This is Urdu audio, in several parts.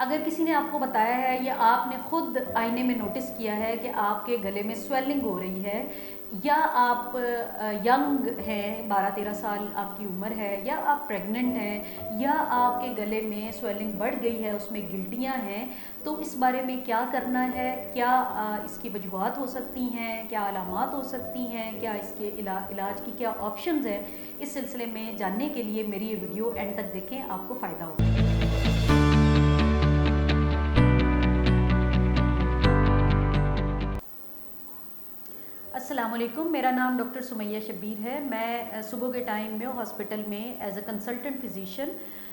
اگر کسی نے آپ کو بتایا ہے یا آپ نے خود آئینے میں نوٹس کیا ہے کہ آپ کے گلے میں سویلنگ ہو رہی ہے، یا آپ ینگ ہیں، 12-13 سال آپ کی عمر ہے، یا آپ پریگننٹ ہیں، یا آپ کے گلے میں سویلنگ بڑھ گئی ہے، اس میں گلٹیاں ہیں، تو اس بارے میں کیا کرنا ہے، کیا اس کی وجوہات ہو سکتی ہیں، کیا علامات ہو سکتی ہیں، کیا اس کے علاج کی کیا آپشنز ہیں، اس سلسلے میں جاننے کے لیے میری یہ ویڈیو اینڈ تک دیکھیں، آپ کو فائدہ ہوگا۔ السلام علیکم، میرا نام ڈاکٹر سمیہ شبیر ہے۔ میں صبح کے ٹائم میں ہاسپٹل میں as a consultant physician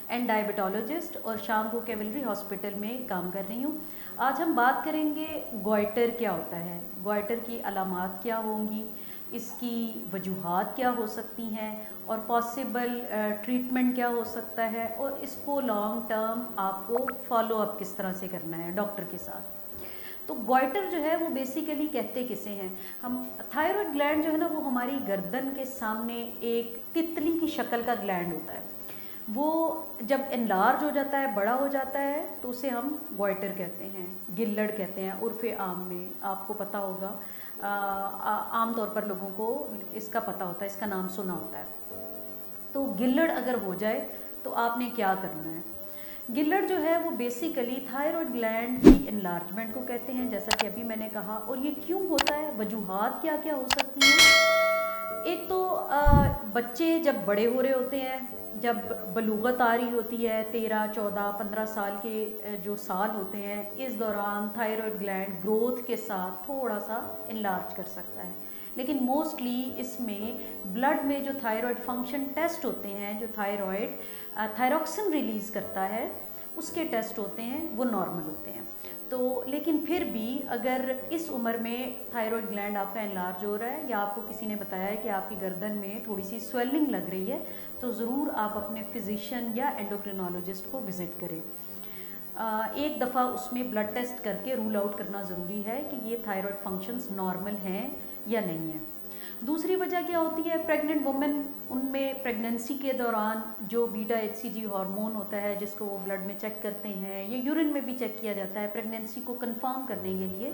and diabetologist اور شام کو کیولری ہاسپٹل میں کام کر رہی ہوں۔ آج ہم بات کریں گے گوائٹر کیا ہوتا ہے، گوائٹر کی علامات کیا ہوں گی، اس کی وجوہات کیا ہو سکتی ہیں، اور پاسبل ٹریٹمنٹ کیا ہو سکتا ہے، اور اس کو لانگ ٹرم آپ کو فالو اپ کس طرح سے کرنا ہے ڈاکٹر کے ساتھ۔ تو گوائٹر جو ہے وہ بیسیکلی کہتے کسے ہیں ہم، تھائرائڈ گلینڈ جو ہے نا وہ ہماری گردن کے سامنے ایک تتلی کی شکل کا گلینڈ ہوتا ہے۔ وہ جب انلارج ہو جاتا ہے، بڑا ہو جاتا ہے، تو اسے ہم گوائٹر کہتے ہیں، گلڑ کہتے ہیں عرف عام میں، آپ کو پتہ ہوگا۔ عام طور پر لوگوں کو اس کا پتہ ہوتا ہے، اس کا نام سنا ہوتا ہے۔ تو گلڑ اگر ہو جائے تو آپ نے کیا کرنا ہے؟ گلڑ جو ہے وہ بیسیکلی تھائرائڈ گلینڈ کی انلارجمنٹ کو کہتے ہیں، جیسا کہ ابھی میں نے کہا۔ اور یہ کیوں ہوتا ہے، وجوہات کیا کیا ہو سکتی ہیں؟ ایک تو بچے جب بڑے ہو رہے ہوتے ہیں، جب بلوغت آ رہی ہوتی ہے، 13 14 15 سال کے جو سال ہوتے ہیں، اس دوران تھائرائڈ گلینڈ گروتھ کے ساتھ تھوڑا سا انلارج کر سکتا ہے، لیکن موسٹلی اس میں بلڈ میں جو تھائرائڈ فنکشن ٹیسٹ ہوتے ہیں، جو تھائروکسن ریلیز کرتا ہے، اس کے ٹیسٹ ہوتے ہیں، وہ نارمل ہوتے ہیں۔ تو لیکن پھر بھی اگر اس عمر میں تھائرائڈ گلینڈ آپ کا انلارج ہو رہا ہے، یا آپ کو کسی نے بتایا ہے کہ آپ کی گردن میں تھوڑی سی سویلنگ لگ رہی ہے، تو ضرور آپ اپنے فزیشین یا اینڈوکرینالوجسٹ کو وزٹ کریں۔ ایک دفعہ اس میں بلڈ ٹیسٹ کر کے رول آؤٹ کرنا ضروری ہے کہ یہ تھائرائڈ فنکشنز نارمل ہیں یا نہیں ہیں۔ دوسری وجہ کیا ہوتی ہے، پریگننٹ وومن، ان میں پریگننسی کے دوران جو بیٹا ایچ سی جی ہارمون ہوتا ہے، جس کو وہ بلڈ میں چیک کرتے ہیں، یا یورین میں بھی چیک کیا جاتا ہے پریگننسی کو کنفرم کرنے کے لیے،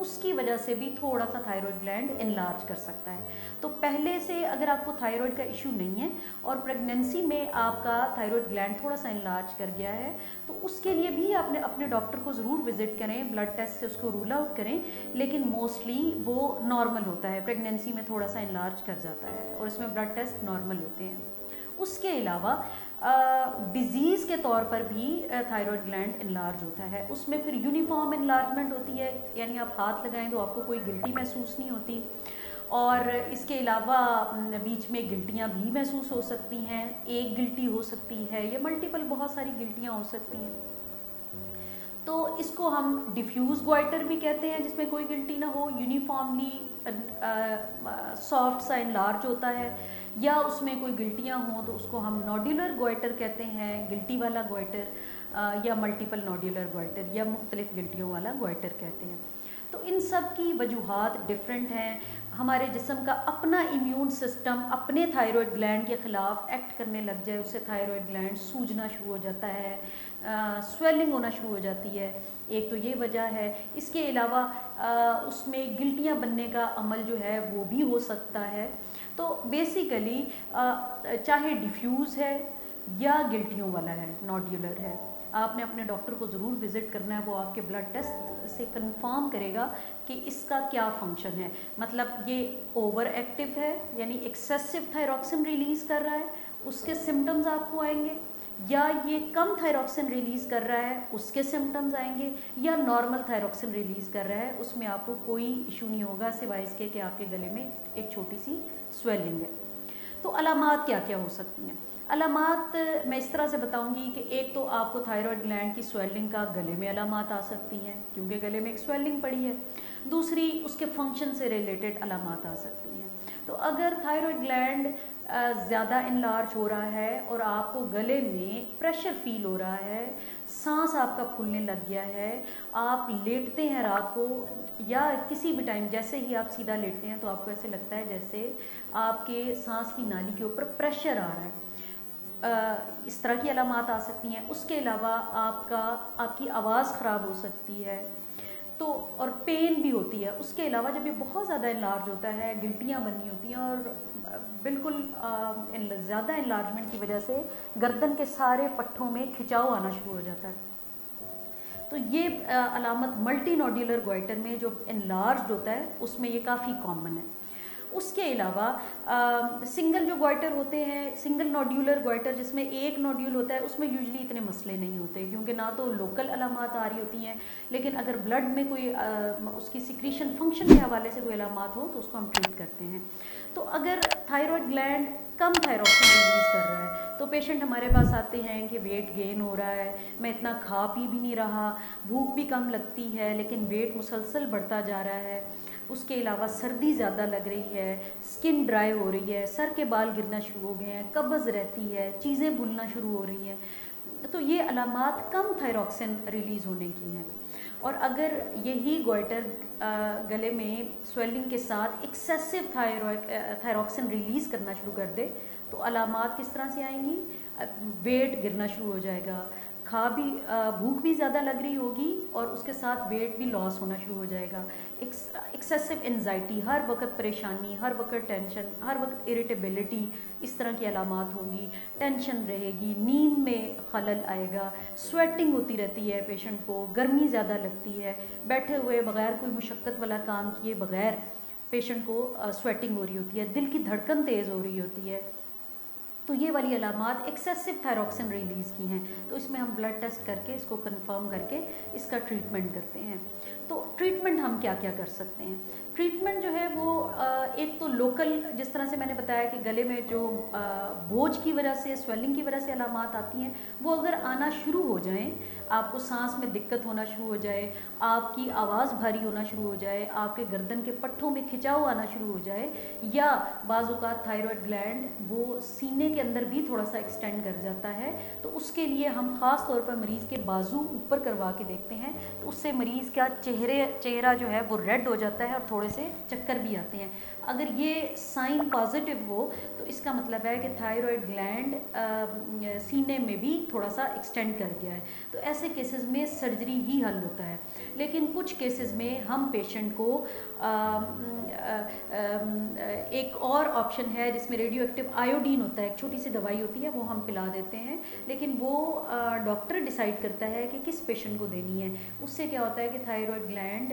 اس کی وجہ سے بھی تھوڑا سا تھائرائڈ گلینڈ انلارج کر سکتا ہے۔ تو پہلے سے اگر آپ کو تھائرائڈ کا ایشو نہیں ہے اور پریگننسی میں آپ کا تھائرائڈ گلینڈ تھوڑا سا انلارج کر گیا ہے، تو اس کے لیے بھی آپ نے اپنے ڈاکٹر کو ضرور وزٹ کریں، بلڈ ٹیسٹ سے اس کو رول آؤٹ کریں، لیکن موسٹلی وہ نارمل ہوتا ہے، پریگننسی میں تھوڑا سا انلارج کر جاتا ہے، اور اس میں بلڈ ٹیسٹ نارمل ہوتے ہیں۔ اس کے علاوہ ڈیزیز کے طور پر بھی تھائرائڈ گلینڈ انلارج ہوتا ہے، اس میں پھر یونیفارم انلارجمنٹ ہوتی ہے، یعنی آپ ہاتھ لگائیں تو آپ کو کوئی گلٹی محسوس نہیں ہوتی، اور اس کے علاوہ بیچ میں گلٹیاں بھی محسوس ہو سکتی ہیں، ایک گلٹی ہو سکتی ہے یا ملٹیپل بہت ساری گلٹیاں ہو سکتی ہیں۔ تو اس کو ہم ڈیفیوز گوائٹر بھی کہتے ہیں، جس میں کوئی گلٹی نہ ہو، یونیفارملی سافٹ سا انلارج ہوتا ہے، یا اس میں کوئی گلٹیاں ہوں تو اس کو ہم نوڈیولر گوائٹر کہتے ہیں، گلٹی والا گوائٹر، یا ملٹیپل نوڈیولر گوائٹر، یا مختلف گلٹیوں والا گوائٹر کہتے ہیں۔ تو ان سب کی وجوہات ڈفرینٹ ہیں۔ ہمارے جسم کا اپنا ایمیون سسٹم اپنے تھائرائڈ گلینڈ کے خلاف ایکٹ کرنے لگ جائے، اس سے تھائرائڈ گلینڈ سوجنا شروع ہو جاتا ہے، سویلنگ ہونا شروع ہو جاتی ہے، ایک تو یہ وجہ ہے۔ اس کے علاوہ اس میں گلٹیاں بننے کا عمل جو ہے وہ بھی ہو سکتا ہے۔ تو بیسیکلی چاہے ڈیفیوز ہے یا گلٹیوں والا ہے، نوڈیولر ہے، آپ نے اپنے ڈاکٹر کو ضرور وزٹ کرنا ہے، وہ آپ کے بلڈ ٹیسٹ سے کنفرم کرے گا کہ اس کا کیا فنکشن ہے، مطلب یہ اوور ایکٹیو ہے، یعنی ایکسیسو تھائروکسن ریلیز کر رہا ہے، اس کے سمٹمز آپ کو آئیں گے، یا یہ کم تھائروکسن ریلیز کر رہا ہے، اس کے سمٹمز آئیں گے، یا نارمل تھائروکسن ریلیز کر رہا ہے، اس میں آپ کو کوئی ایشو نہیں ہوگا سوائے اس کے کہ آپ کے گلے میں ایک چھوٹی سی سویلنگ ہے۔ تو علامات کیا کیا ہو سکتی ہیں؟ علامات میں اس طرح سے بتاؤں گی کہ ایک تو آپ کو تھائرائڈ گلینڈ کی سویلنگ کا گلے میں علامات آ سکتی ہیں، کیونکہ گلے میں ایک سویلنگ پڑی ہے۔ دوسری، اس کے فنکشن سے ریلیٹڈ علامات آ سکتی ہیں۔ تو اگر تھائرائڈ گلینڈ زیادہ انلارج ہو رہا ہے اور آپ کو گلے میں پریشر فیل ہو رہا ہے، سانس آپ کا پھولنے لگ گیا ہے، آپ لیٹتے ہیں رات کو یا کسی بھی ٹائم، جیسے ہی آپ سیدھا لیٹتے ہیں تو آپ کو ایسے لگتا ہے جیسے آپ کے سانس کی نالی کے اوپر پریشر آ رہا ہے، اس طرح کی علامات آ سکتی ہیں. اس کے علاوہ آپ کی آواز خراب ہو سکتی ہے تو اور پین بھی ہوتی ہے. اس کے علاوہ جب یہ بہت زیادہ انلارج ہوتا ہے, گلٹیاں بنی ہوتی ہیں اور بالکل زیادہ انلارجمنٹ کی وجہ سے گردن کے سارے پٹھوں میں کھچاؤ آنا شروع ہو جاتا ہے. تو یہ علامت ملٹی نوڈیولر گوائٹر میں جو انلارجڈ ہوتا ہے اس میں یہ کافی کامن ہے. اس کے علاوہ سنگل جو گوائٹر ہوتے ہیں, سنگل نوڈیولر گوائٹر جس میں ایک نوڈیول ہوتا ہے, اس میں یوزلی اتنے مسئلے نہیں ہوتے کیونکہ نہ تو لوکل علامات آ رہی ہوتی ہیں, لیکن اگر بلڈ میں کوئی اس کی سیکریشن فنکشن کے حوالے سے کوئی علامات ہو تو اس کو ہم ٹریٹ کرتے ہیں. تو اگر تھائرائڈ گلینڈ کم تھائروکسن ریلیز کر رہا ہے تو پیشنٹ ہمارے پاس آتے ہیں کہ ویٹ گین ہو رہا ہے, میں اتنا کھا پی بھی نہیں رہا, بھوک بھی کم لگتی ہے لیکن ویٹ مسلسل بڑھتا جا رہا ہے. اس کے علاوہ سردی زیادہ لگ رہی ہے, اسکن ڈرائی ہو رہی ہے, سر کے بال گرنا شروع ہو گئے ہیں, قبض رہتی ہے, چیزیں بھولنا شروع ہو رہی ہیں. تو یہ علامات کم تھائروکسن ریلیز ہونے کی ہیں. اور اگر یہی گوائٹر گلے میں سویلنگ کے ساتھ ایکسیسو تھائروکسن ریلیز کرنا شروع کر دے تو علامات کس طرح سے آئیں گی؟ ویٹ گرنا شروع ہو جائے گا, بھوک بھی زیادہ لگ رہی ہوگی اور اس کے ساتھ ویٹ بھی لاس ہونا شروع ہو جائے گا. ایکسیسو انزائٹی, ہر وقت پریشانی, ہر وقت ٹینشن, ہر وقت اریٹیبلٹی, اس طرح کی علامات ہوں گی. ٹینشن رہے گی, نیند میں خلل آئے گا, سویٹنگ ہوتی رہتی ہے, پیشنٹ کو گرمی زیادہ لگتی ہے, بیٹھے ہوئے بغیر کوئی مشقت والا کام کیے بغیر پیشنٹ کو سویٹنگ ہو رہی ہوتی ہے, دل کی دھڑکن تیز ہو رہی ہوتی ہے. تو یہ والی علامات ایکسیسو تھائروکسن ریلیز کی ہیں. تو اس میں ہم بلڈ ٹیسٹ کر کے اس کو کنفرم کر کے اس کا ٹریٹمنٹ کرتے ہیں. تو ٹریٹمنٹ ہم کیا کیا کر سکتے ہیں؟ ٹریٹمنٹ جو ہے وہ ایک تو لوکل, جس طرح سے میں نے بتایا کہ گلے میں جو بوجھ کی وجہ سے, سویلنگ کی وجہ سے علامات آتی ہیں, وہ اگر آنا شروع ہو جائیں, آپ کو سانس میں دقت ہونا شروع ہو جائے, آپ کی آواز بھاری ہونا شروع ہو جائے, آپ کے گردن کے پٹھوں میں کھچاؤ آنا شروع ہو جائے, یا بعض اوقات تھائرائڈ گلینڈ وہ سینے کے اندر بھی تھوڑا سا ایکسٹینڈ کر جاتا ہے, تو اس کے لیے ہم خاص طور پر مریض کے بازو اوپر کروا کے دیکھتے ہیں. تو اس سے مریض کا چہرہ جو ہے وہ ریڈ ہو جاتا ہے اور تھوڑے سے چکر بھی آتے ہیں. اگر یہ سائن پازیٹیو ہو تو اس کا مطلب ہے کہ تھائرائڈ گلینڈ سینے میں بھی تھوڑا سا ایکسٹینڈ کر گیا ہے. تو ایسے کیسز میں سرجری ہی حل ہوتا ہے. لیکن کچھ کیسز میں ہم پیشنٹ کو ایک اور آپشن ہے جس میں ریڈیو ایکٹیو آیوڈین ہوتا ہے, ایک چھوٹی سی دوائی ہوتی ہے, وہ ہم پلا دیتے ہیں, لیکن وہ ڈاکٹر ڈیسائیڈ کرتا ہے کہ کس پیشنٹ کو دینی ہے. اس سے کیا ہوتا ہے کہ تھائرائڈ گلینڈ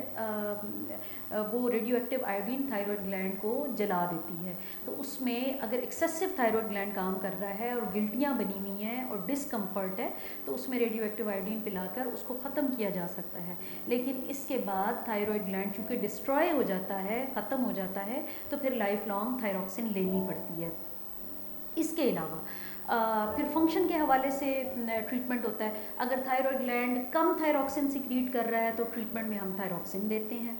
وہ radio active iodine thyroid gland کو جلا دیتی ہے. تو اس میں اگر ایکسیسو تھائرائڈ گلینڈ کام کر رہا ہے اور گلٹیاں بنی ہوئی ہیں اور ڈسکمفرٹ ہے تو اس میں ریڈیو ایکٹیو آیوڈین پلا کر اس کو ختم کیا جا سکتا ہے. لیکن اس کے بعد تھائرائڈ گلینڈ چونکہ ڈسٹروائے ہو جاتا ہے, ختم ہو جاتا ہے, تو پھر لائف لانگ تھائروکسن لینی پڑتی ہے. اس کے علاوہ پھر فنکشن کے حوالے سے ٹریٹمنٹ ہوتا ہے. اگر تھائرائڈ گلینڈ کم تھائروکسن سیکریٹ کر رہا ہے تو ٹریٹمنٹ میں ہم تھائروکسن دیتے ہیں.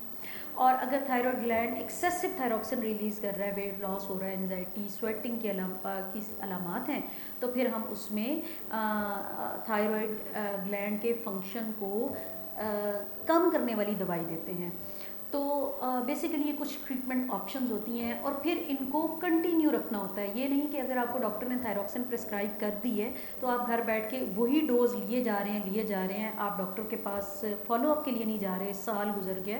اور اگر تھائرائڈ گلینڈ ایکسیسو تھائروکسن ریلیز کر رہا ہے, ویٹ لاس ہو رہا ہے, انزائٹی, سویٹنگ کی علامات ہیں, تو پھر ہم اس میں تھائرائڈ گلینڈ کے فنکشن کو کم کرنے والی دوائی دیتے ہیں. تو بیسیکلی یہ کچھ ٹریٹمنٹ آپشنز ہوتی ہیں, اور پھر ان کو کنٹینیو رکھنا ہوتا ہے. یہ نہیں کہ اگر آپ کو ڈاکٹر نے تھائروکسن پرسکرائب کر دی ہے تو آپ گھر بیٹھ کے وہی ڈوز لیے جا رہے ہیں, آپ ڈاکٹر کے پاس فالو اپ کے لیے نہیں جا رہے, سال گزر گیا.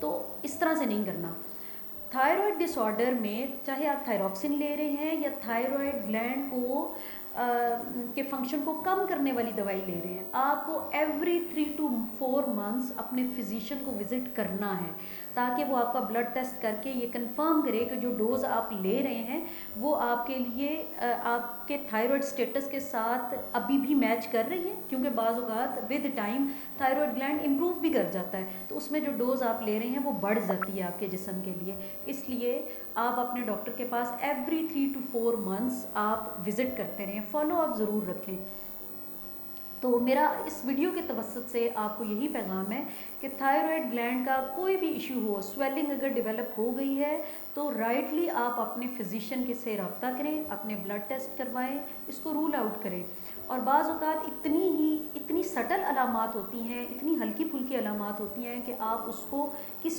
تو اس طرح سے نہیں کرنا. تھائرائڈ ڈس آرڈر میں چاہے آپ تھائروکسن لے رہے ہیں یا تھائرائڈ گلینڈ کو کے فنکشن کو کم کرنے والی دوائی لے رہے ہیں, آپ کو ایوری 3 to 4 months اپنے فزیشین کو وزٹ کرنا ہے, تاکہ وہ آپ کا بلڈ ٹیسٹ کر کے یہ کنفرم کرے کہ جو ڈوز آپ لے رہے ہیں وہ آپ کے لیے آپ کے تھائرائڈ سٹیٹس کے ساتھ ابھی بھی میچ کر رہی ہے. کیونکہ بعض اوقات with time thyroid gland improve بھی کر جاتا ہے, تو اس میں جو ڈوز آپ لے رہے ہیں وہ بڑھ جاتی ہے آپ کے جسم کے لیے. اس لیے آپ اپنے ڈاکٹر کے پاس ایوری 3 to 4 months آپ وزٹ کرتے رہیں, فالو اپ ضرور رکھیں. تو میرا اس ویڈیو کے توسط سے آپ کو یہی پیغام ہے کہ تھائرائڈ گلینڈ کا کوئی بھی ایشو ہو, سویلنگ اگر ڈیولپ ہو گئی ہے تو رائٹلی آپ اپنے فزیشین کے سے رابطہ کریں, اپنے بلڈ ٹیسٹ کروائیں, اس کو رول آؤٹ کریں. اور بعض اوقات اتنی سٹل علامات ہوتی ہیں, اتنی ہلکی پھلکی علامات ہوتی ہیں کہ آپ اس کو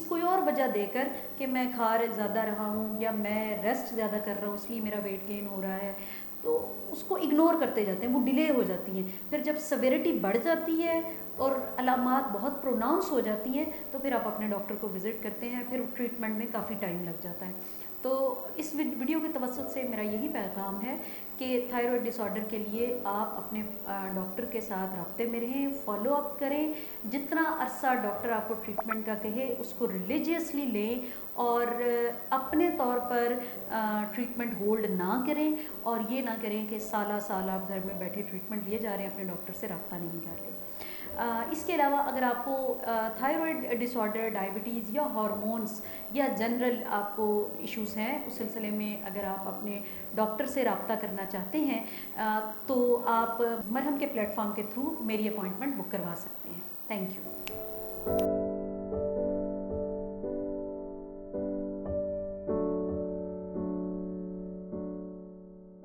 کوئی اور وجہ دے کر کہ میں کھا زیادہ رہا ہوں یا میں ریسٹ زیادہ کر رہا ہوں اس لیے میرا ویٹ گین ہو رہا ہے, تو اس کو اگنور کرتے جاتے ہیں، وہ ڈیلے ہو جاتی ہیں. پھر جب سویرٹی بڑھ جاتی ہے اور علامات بہت پروناؤنس ہو جاتی ہیں تو پھر آپ اپنے ڈاکٹر کو وزٹ کرتے ہیں، پھر ٹریٹمنٹ میں کافی ٹائم لگ جاتا ہے. تو اس ویڈیو کے توسط سے میرا یہی پیغام ہے کہ تھائرائڈ ڈس آرڈر کے لیے آپ اپنے ڈاکٹر کے ساتھ رابطے میں رہیں، فالو اپ کریں، جتنا عرصہ ڈاکٹر آپ کو ٹریٹمنٹ کا کہے اس کو ریلیجیسلی لیں، اور اپنے طور پر ٹریٹمنٹ ہولڈ نہ کریں، اور یہ نہ کریں کہ سالہ سال آپ گھر میں بیٹھے ٹریٹمنٹ لیے جا رہے ہیں، اپنے ڈاکٹر سے رابطہ نہیں کر رہے. اس کے علاوہ اگر آپ کو تھائرائڈ ڈس آرڈر، ڈائبٹیز یا ہارمونس یا جنرل آپ کو ایشوز ہیں، اس سلسلے میں اگر آپ اپنے ڈاکٹر سے رابطہ کرنا چاہتے ہیں تو آپ مرہم کے پلیٹ فارم کے تھرو میری اپوائنٹمنٹ بک کروا سکتے ہیں. Thank you.